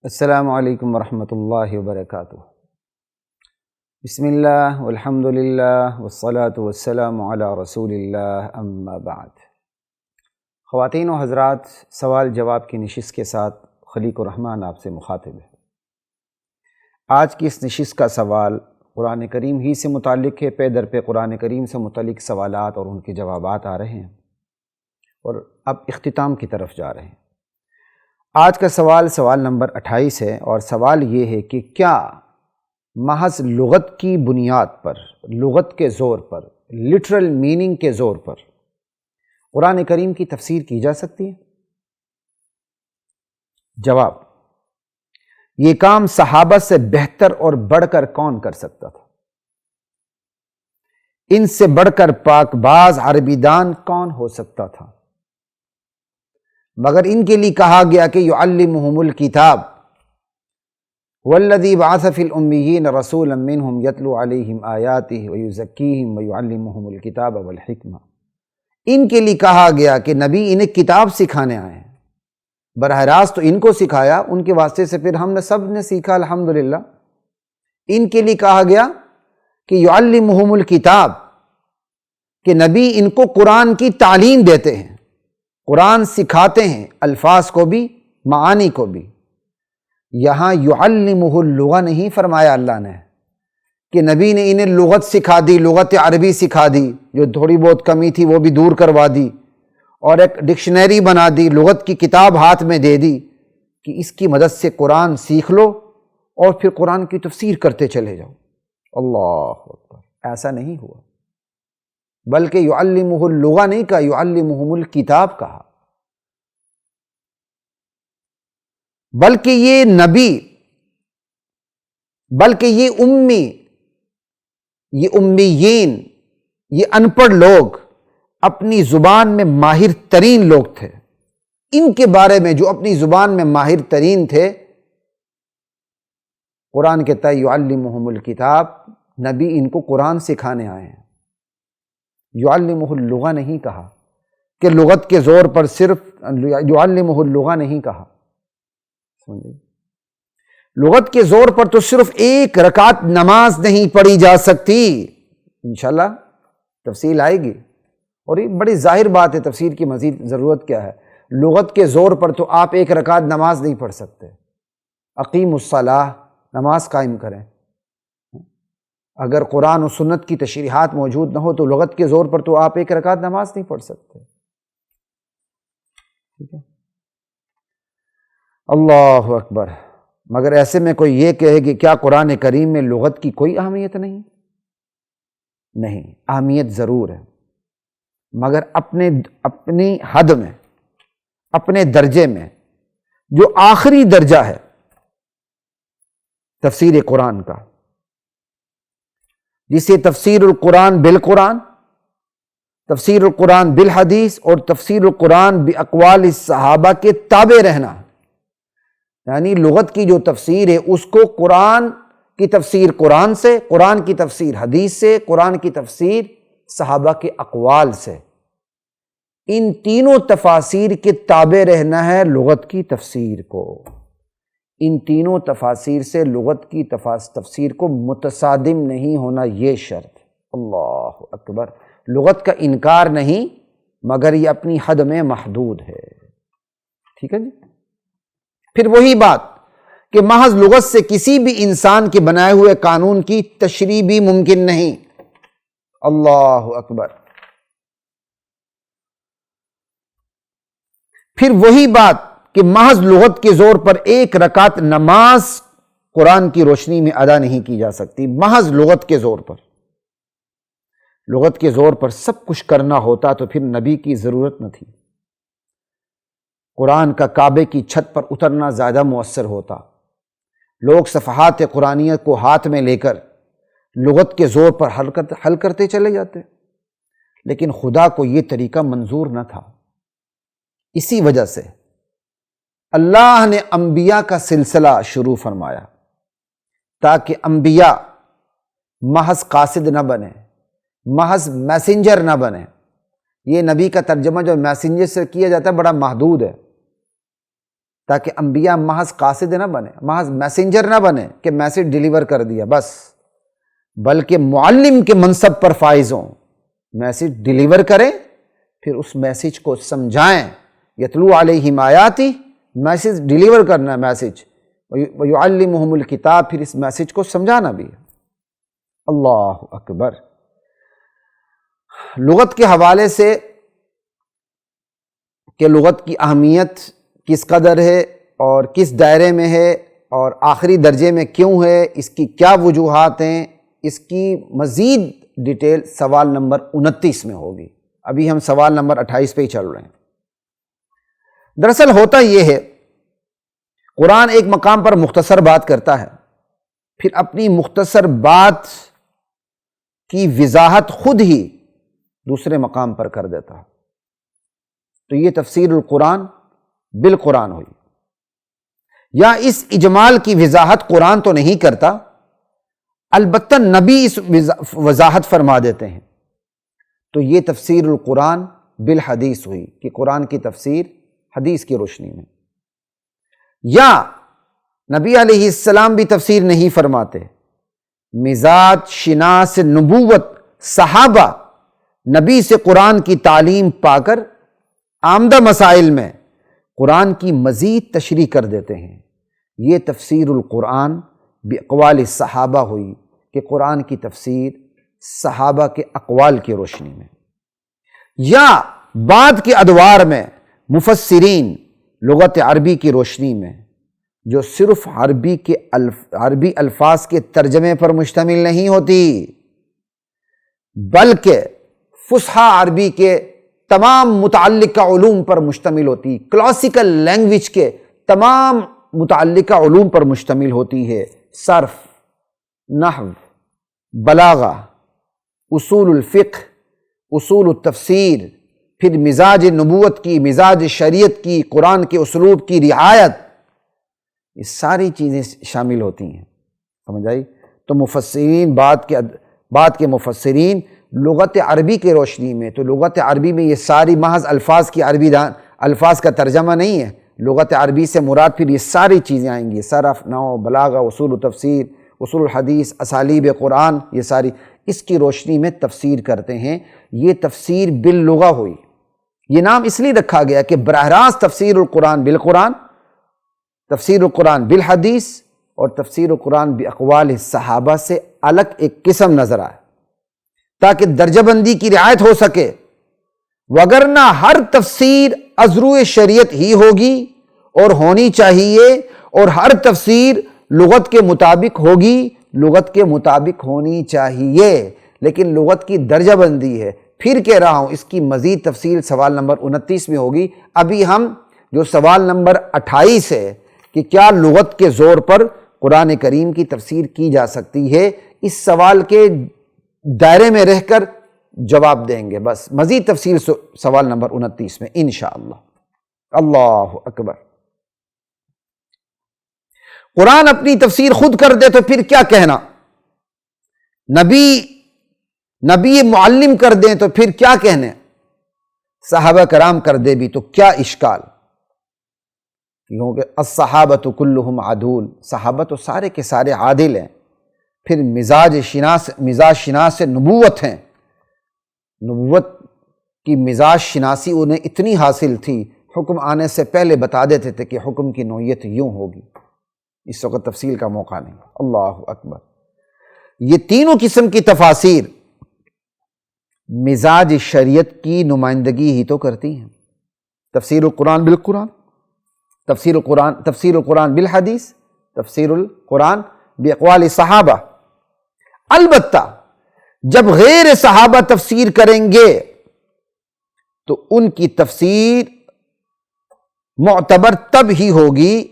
السلام علیکم ورحمۃ اللہ وبرکاتہ۔ بسم اللہ والحمد للہ والصلاة والسلام علی رسول اللہ، اما بعد۔ خواتین و حضرات، سوال جواب کی نشست کے ساتھ خلیق الرحمن آپ سے مخاطب ہے۔ آج کی اس نشست کا سوال قرآن کریم ہی سے متعلق ہے۔ پے در پہ قرآن کریم سے متعلق سوالات اور ان کے جوابات آ رہے ہیں اور اب اختتام کی طرف جا رہے ہیں۔ آج کا سوال نمبر 28 ہے، اور سوال یہ ہے کہ کیا محض لغت کی بنیاد پر، لغت کے زور پر، لٹرل میننگ کے زور پر قرآن کریم کی تفسیر کی جا سکتی ہے؟ جواب: یہ کام صحابہ سے بہتر اور بڑھ کر کون کر سکتا تھا؟ ان سے بڑھ کر پاک باز عربی دان کون ہو سکتا تھا؟ مگر ان کے لیے کہا گیا کہ یعلمہم الکتاب والذی بعث فی الامیین رسولا منہم یتلو علیہم آیاتہ ویزکیہم ویعلمہم الکتاب والحکمہ۔ ان کے لیے کہا گیا کہ نبی انہیں کتاب سکھانے آئے ہیں، براہ راست تو ان کو سکھایا، ان کے واسطے سے پھر ہم نے سب نے سیکھا الحمدللہ۔ ان کے لیے کہا گیا کہ یعلمہم الکتاب، کہ نبی ان کو قرآن کی تعلیم دیتے ہیں، قرآن سکھاتے ہیں، الفاظ کو بھی معانی کو بھی۔ یہاں یعلمہ اللغہ نہیں فرمایا اللہ نے کہ نبی نے انہیں لغت سکھا دی، لغت عربی سکھا دی، جو تھوڑی بہت کمی تھی وہ بھی دور کروا دی، اور ایک ڈکشنری بنا دی، لغت کی کتاب ہاتھ میں دے دی کہ اس کی مدد سے قرآن سیکھ لو اور پھر قرآن کی تفسیر کرتے چلے جاؤ۔ اللہ اکبر! ایسا نہیں ہوا، بلکہ یعلمہ اللغہ نہیں کہا، یعلمہم الکتاب کہا۔ بلکہ یہ نبی، بلکہ یہ امی، یہ امیین، یہ ان پڑھ لوگ اپنی زبان میں ماہر ترین لوگ تھے۔ ان کے بارے میں جو اپنی زبان میں ماہر ترین تھے، قرآن کہتا ہے یعلمہم الکتاب، نبی ان کو قرآن سکھانے آئے ہیں۔ یعلمہ اللغہ نہیں کہا کہ لغت کے زور پر صرف، یعلمہ اللغہ نہیں کہا، لغت کے زور پر تو صرف ایک رکعت نماز نہیں پڑھی جا سکتی۔ انشاءاللہ تفصیل آئے گی، اور یہ بڑی ظاہر بات ہے، تفسیر کی مزید ضرورت کیا ہے؟ لغت کے زور پر تو آپ ایک رکعت نماز نہیں پڑھ سکتے۔ اقیموا الصلاۃ، نماز قائم کریں۔ اگر قرآن و سنت کی تشریحات موجود نہ ہو تو لغت کے زور پر تو آپ ایک رکعت نماز نہیں پڑھ سکتے۔ ٹھیک ہے؟ اللہ اکبر! مگر ایسے میں کوئی یہ کہے کہ کیا قرآن کریم میں لغت کی کوئی اہمیت نہیں؟ نہیں، اہمیت ضرور ہے، مگر اپنی حد میں، اپنے درجے میں۔ جو آخری درجہ ہے تفسیر قرآن کا، جسے تفسیر القرآن بالقرآن، تفسیر القرآن بالحدیث اور تفسیر القرآن باقوال الصحابہ کے تابع رہنا، یعنی لغت کی جو تفسیر ہے اس کو قرآن کی تفسیر قرآن سے، قرآن کی تفسیر حدیث سے، قرآن کی تفسیر صحابہ کے اقوال سے، ان تینوں تفاسیر کے تابع رہنا ہے لغت کی تفسیر کو۔ ان تینوں تفاسیر سے لغت کی تفسیر کو متصادم نہیں ہونا، یہ شرط۔ اللہ اکبر! لغت کا انکار نہیں، مگر یہ اپنی حد میں محدود ہے۔ ٹھیک ہے جی؟ پھر وہی بات کہ محض لغت سے کسی بھی انسان کے بنائے ہوئے قانون کی تشریح بھی ممکن نہیں۔ اللہ اکبر! پھر وہی بات کہ محض لغت کے زور پر ایک رکعت نماز قرآن کی روشنی میں ادا نہیں کی جا سکتی، محض لغت کے زور پر۔ لغت کے زور پر سب کچھ کرنا ہوتا تو پھر نبی کی ضرورت نہ تھی۔ قرآن کا کعبے کی چھت پر اترنا زیادہ مؤثر ہوتا، لوگ صفحات قرآنیہ کو ہاتھ میں لے کر لغت کے زور پر حل کرتے چلے جاتے، لیکن خدا کو یہ طریقہ منظور نہ تھا۔ اسی وجہ سے اللہ نے انبیاء کا سلسلہ شروع فرمایا، تاکہ انبیاء محض قاصد نہ بنے، محض میسنجر نہ بنے۔ یہ نبی کا ترجمہ جو میسنجر سے کیا جاتا ہے بڑا محدود ہے۔ تاکہ انبیاء محض قاصد نہ بنے، محض میسنجر نہ بنے کہ میسج ڈیلیور کر دیا بس، بلکہ معلم کے منصب پر فائز ہوں، میسج ڈیلیور کریں، پھر اس میسج کو سمجھائیں، یتلو علیہم آیاتی، میسج ڈیلیور کرنا ہے میسج، ویعلمہم الکتاب، پھر اس میسج کو سمجھانا بھی ہے۔ اللہ اکبر۔ لغت کے حوالے سے کہ لغت کی اہمیت کس قدر ہے اور کس دائرے میں ہے اور آخری درجے میں کیوں ہے، اس کی کیا وجوہات ہیں، اس کی مزید ڈیٹیل سوال نمبر 29 میں ہوگی۔ ابھی ہم سوال نمبر 28 پہ ہی چل رہے ہیں۔ دراصل ہوتا یہ ہے، قرآن ایک مقام پر مختصر بات کرتا ہے، پھر اپنی مختصر بات کی وضاحت خود ہی دوسرے مقام پر کر دیتا ہے۔ تو یہ تفسیر القرآن بالقرآن ہوئی، یا اس اجمال کی وضاحت قرآن تو نہیں کرتا، البتہ نبی اس وضاحت فرما دیتے ہیں، تو یہ تفسیر القرآن بالحدیث ہوئی کہ قرآن کی تفسیر حدیث کی روشنی میں۔ یا نبی علیہ السلام بھی تفسیر نہیں فرماتے، مزاج شناس نبوت صحابہ نبی سے قرآن کی تعلیم پا کر آمدہ مسائل میں قرآن کی مزید تشریح کر دیتے ہیں۔ یہ تفسیر القرآن باقوال صحابہ ہوئی کہ قرآن کی تفسیر صحابہ کے اقوال کی روشنی میں۔ یا بعد کے ادوار میں مفسرین لغت عربی کی روشنی میں، جو صرف عربی الفاظ کے ترجمے پر مشتمل نہیں ہوتی، بلکہ فصحیٰ عربی کے تمام متعلقہ علوم پر مشتمل ہوتی، کلاسیکل لینگویج کے تمام متعلقہ علوم پر مشتمل ہوتی ہے، صرف، نحو، بلاغہ، اصول الفقہ، اصول التفسیر، پھر مزاج نبوت کی، مزاج شریعت کی، قرآن کے اسلوب کی رعایت، یہ ساری چیزیں شامل ہوتی ہیں، سمجھ آئی؟ تو مفسرین بعد کے مفسرین لغت عربی کی روشنی میں، تو لغت عربی میں یہ ساری محض الفاظ کی الفاظ کا ترجمہ نہیں ہے، لغت عربی سے مراد پھر یہ ساری چیزیں آئیں گی، صرف، نحو، بلاغہ، اصول التفسیر، اصول الحدیث، اسالیب قرآن، یہ ساری اس کی روشنی میں تفسیر کرتے ہیں۔ یہ تفسیر باللغہ ہوئی۔ یہ نام اس لیے رکھا گیا کہ براہ راست تفسیر القرآن بالقرآن، تفسیر القرآن بالحدیث اور تفسیر القرآن باقوال صحابہ سے الگ ایک قسم نظر آئے، تاکہ درجہ بندی کی رعایت ہو سکے، وگرنہ ہر تفسیر از روئے شریعت ہی ہوگی اور ہونی چاہیے، اور ہر تفسیر لغت کے مطابق ہوگی، لغت کے مطابق ہونی چاہیے، لیکن لغت کی درجہ بندی ہے۔ پھر کہہ رہا ہوں، اس کی مزید تفصیل سوال نمبر 29 میں ہوگی۔ ابھی ہم جو سوال نمبر 28 ہے کہ کیا لغت کے زور پر قرآن کریم کی تفسیر کی جا سکتی ہے، اس سوال کے دائرے میں رہ کر جواب دیں گے، بس مزید تفصیل سوال نمبر 29 میں انشاءاللہ۔ اللہ اکبر۔ قرآن اپنی تفسیر خود کر دے تو پھر کیا کہنا، نبی معلم کر دیں تو پھر کیا کہنے، صحابہ کرام کر دے بھی تو کیا اشکال، کیونکہ الصحابۃ کلہم عدول، صحابہ تو سارے کے سارے عادل ہیں، پھر مزاج شناس نبوت ہیں، نبوت کی مزاج شناسی انہیں اتنی حاصل تھی، حکم آنے سے پہلے بتا دیتے تھے کہ حکم کی نوعیت یوں ہوگی، اس وقت تفصیل کا موقع نہیں۔ اللہ اکبر۔ یہ تینوں قسم کی تفاسیر مزاج شریعت کی نمائندگی ہی تو کرتی ہیں، تفسیر القرآن بالقرآن، تفسیر القرآن بالحدیث، تفسیر القرآن باقوال صحابہ۔ البتہ جب غیر صحابہ تفسیر کریں گے تو ان کی تفسیر معتبر تب ہی ہوگی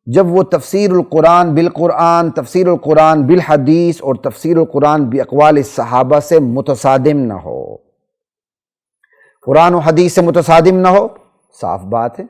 جب وہ تفسیر القرآن بالقرآن، تفسیر القرآن بالحدیث اور تفسیر القرآن باقوال صحابہ سے متصادم نہ ہو۔ قرآن و حدیث سے متصادم نہ ہو، صاف بات ہے،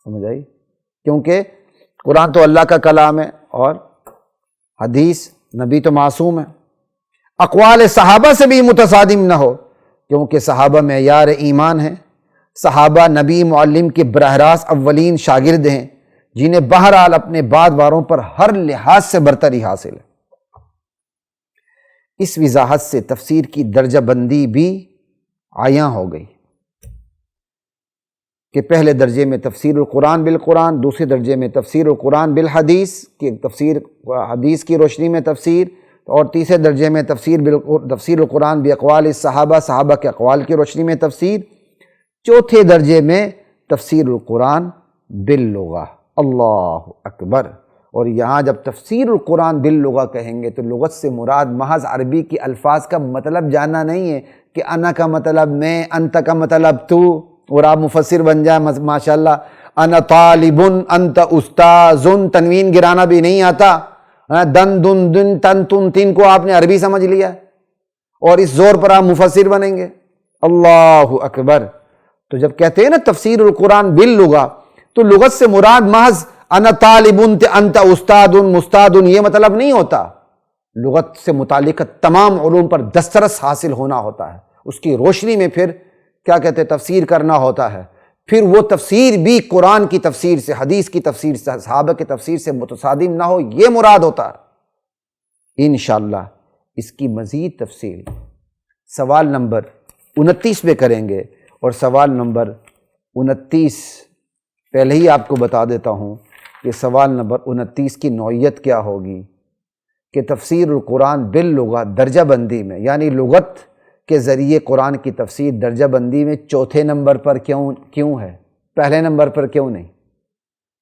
سمجھ آئی؟ کیونکہ قرآن تو اللہ کا کلام ہے اور حدیث نبی تو معصوم ہے۔ اقوال صحابہ سے بھی متصادم نہ ہو، کیونکہ صحابہ معیار ایمان ہیں، صحابہ نبی معلم کے براہ راست اولین شاگرد ہیں، جنہیں بہرحال اپنے بعد واروں پر ہر لحاظ سے برتری حاصل ہے۔ اس وضاحت سے تفسیر کی درجہ بندی بھی عیاں ہو گئی کہ پہلے درجے میں تفسیر القرآن بالقرآن، دوسرے درجے میں تفسیر القرآن بالحدیث کی تفسیر، حدیث کی روشنی میں تفسیر، اور تیسرے درجے میں تفسیر القرآن باقوال الصحابہ، صحابہ کے اقوال کی روشنی میں تفسیر، چوتھے درجے میں تفسیر القرآن باللغہ۔ اللہ اکبر! اور یہاں جب تفسیر القرآن باللغہ کہیں گے تو لغت سے مراد محض عربی کے الفاظ کا مطلب جاننا نہیں ہے کہ انا کا مطلب میں، انت کا مطلب تو، اور آپ مفسر بن جائیں ماشاءاللہ، انا طالب انت استاذ، تنوین گرانا بھی نہیں آتا، دن دن دن تن تن تین کو آپ نے عربی سمجھ لیا اور اس زور پر آپ مفسر بنیں گے۔ اللہ اکبر! تو جب کہتے ہیں نا تفسیر القرآن باللغہ تو لغت سے مراد محض انا طالب انت استاد مستاد یہ مطلب نہیں ہوتا، لغت سے متعلق تمام علوم پر دسترس حاصل ہونا ہوتا ہے، اس کی روشنی میں پھر کیا کہتے ہیں تفسیر کرنا ہوتا ہے، پھر وہ تفسیر بھی قرآن کی تفسیر سے، حدیث کی تفسیر سے، صحابہ کی تفسیر سے متصادم نہ ہو، یہ مراد ہوتا ہے۔ انشاءاللہ اس کی مزید تفصیل سوال نمبر 29 پہ کریں گے، اور سوال نمبر 29 پہلے ہی آپ کو بتا دیتا ہوں کہ سوال نمبر 29 کی نوعیت کیا ہوگی کہ تفسیر القرآن باللغہ درجہ بندی میں، یعنی لغت کے ذریعے قرآن کی تفسیر درجہ بندی میں چوتھے نمبر پر کیوں ہے، پہلے نمبر پر کیوں نہیں؟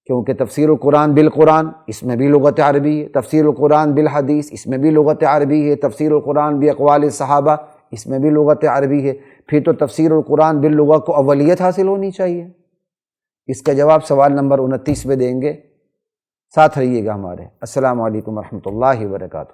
کیونکہ تفسیر القرآن بالقرآن اس میں بھی لغت عربی ہے، تفسیر القرآن بالحدیث اس میں بھی لغت عربی ہے، تفسیر القرآن باقوال الصحابہ اس میں بھی لغت عربی ہے، پھر تو تفسیر القرآن باللغہ کو اولیت حاصل ہونی چاہیے۔ اس کا جواب سوال نمبر 29 میں دیں گے، ساتھ رہیے گا ہمارے۔ السلام علیکم ورحمۃ اللہ وبرکاتہ۔